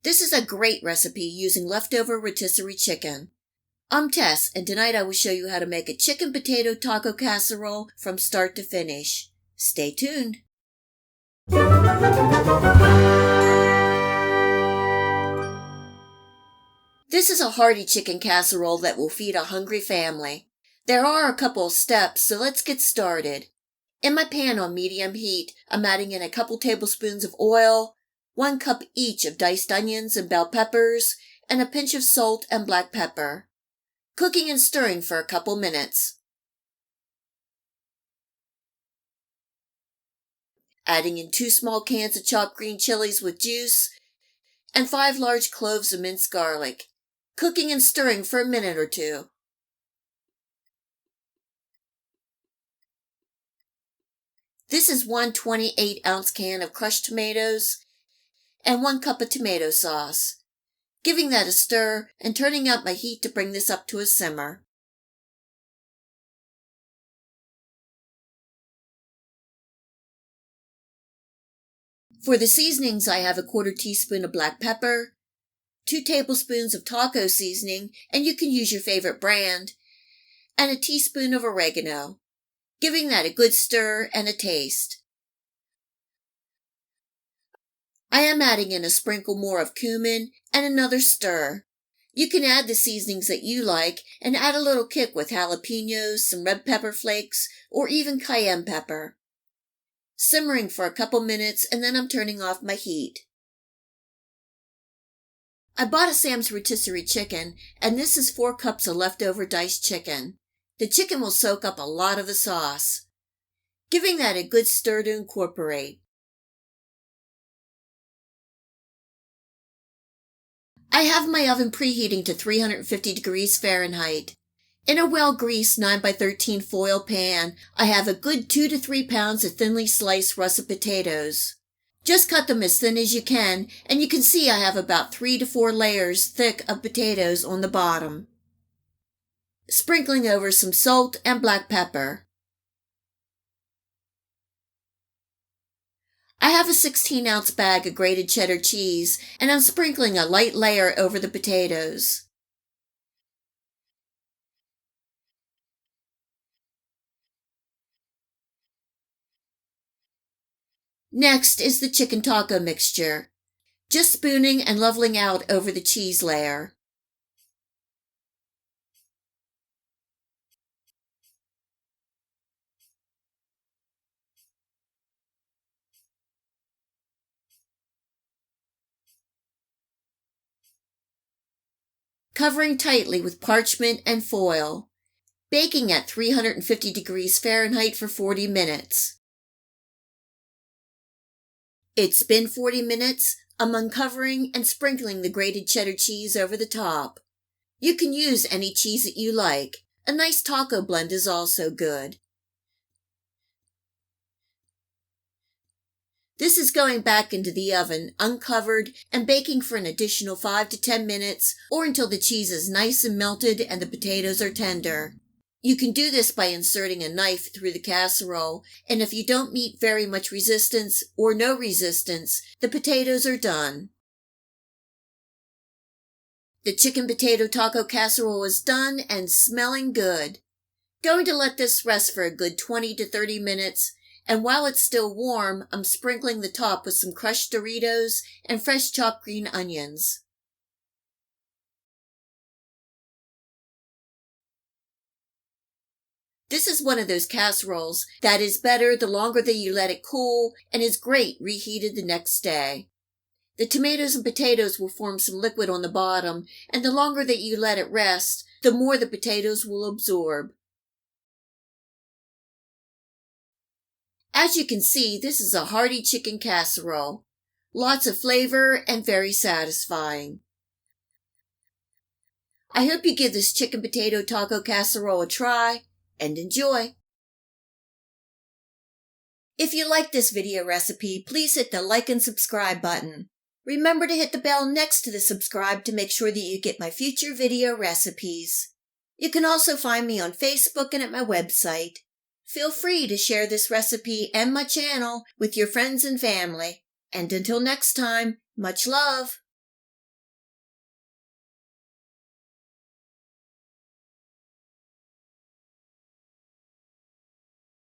This is a great recipe using leftover rotisserie chicken. I'm Tess, and tonight I will show you how to make a chicken potato taco casserole from start to finish. Stay tuned. This is a hearty chicken casserole that will feed a hungry family. There are a couple of steps, so let's get started. In my pan on medium heat, I'm adding in a couple tablespoons of oil, 1 cup each of diced onions and bell peppers, and a pinch of salt and black pepper. Cooking and stirring for a couple minutes. Adding in 2 small cans of chopped green chilies with juice, and 5 large cloves of minced garlic. Cooking and stirring for a minute or two. This is 1 28-ounce can of crushed tomatoes and 1 cup of tomato sauce. Giving that a stir and turning up my heat to bring this up to a simmer. For the seasonings, I have a 1/4 teaspoon of black pepper, 2 tablespoons of taco seasoning, and you can use your favorite brand, and a teaspoon of oregano, giving that a good stir and a taste. I am adding in a sprinkle more of cumin and another stir. You can add the seasonings that you like and add a little kick with jalapenos, some red pepper flakes, or even cayenne pepper. Simmering for a couple minutes and then I'm turning off my heat. I bought a Sam's rotisserie chicken, and this is 4 cups of leftover diced chicken. The chicken will soak up a lot of the sauce, giving that a good stir to incorporate. I have my oven preheating to 350 degrees Fahrenheit. In a well-greased 9x13 foil pan, I have a good 2 to 3 pounds of thinly sliced russet potatoes. Just cut them as thin as you can, and you can see I have about 3 to 4 layers thick of potatoes on the bottom. Sprinkling over some salt and black pepper. I have a 16-ounce bag of grated cheddar cheese, and I'm sprinkling a light layer over the potatoes. Next is the chicken taco mixture, just spooning and leveling out over the cheese layer. Covering tightly with parchment and foil, baking at 350 degrees Fahrenheit for 40 minutes. It's been 40 minutes. I'm uncovering and sprinkling the grated cheddar cheese over the top. You can use any cheese that you like. A nice taco blend is also good. This is going back into the oven, uncovered, and baking for an additional 5 to 10 minutes, or until the cheese is nice and melted and the potatoes are tender. You can do this by inserting a knife through the casserole, and if you don't meet very much resistance or no resistance, the potatoes are done. The chicken potato taco casserole is done and smelling good. Going to let this rest for a good 20 to 30 minutes, and while it's still warm, I'm sprinkling the top with some crushed Doritos and fresh chopped green onions. This is one of those casseroles that is better the longer that you let it cool and is great reheated the next day. The tomatoes and potatoes will form some liquid on the bottom, and the longer that you let it rest, the more the potatoes will absorb. As you can see, this is a hearty chicken casserole. Lots of flavor and very satisfying. I hope you give this chicken potato taco casserole a try and enjoy. If you like this video recipe, please hit the like and subscribe button. Remember to hit the bell next to the subscribe to make sure that you get my future video recipes. You can also find me on Facebook and at my website. Feel free to share this recipe and my channel with your friends and family. And until next time, much love!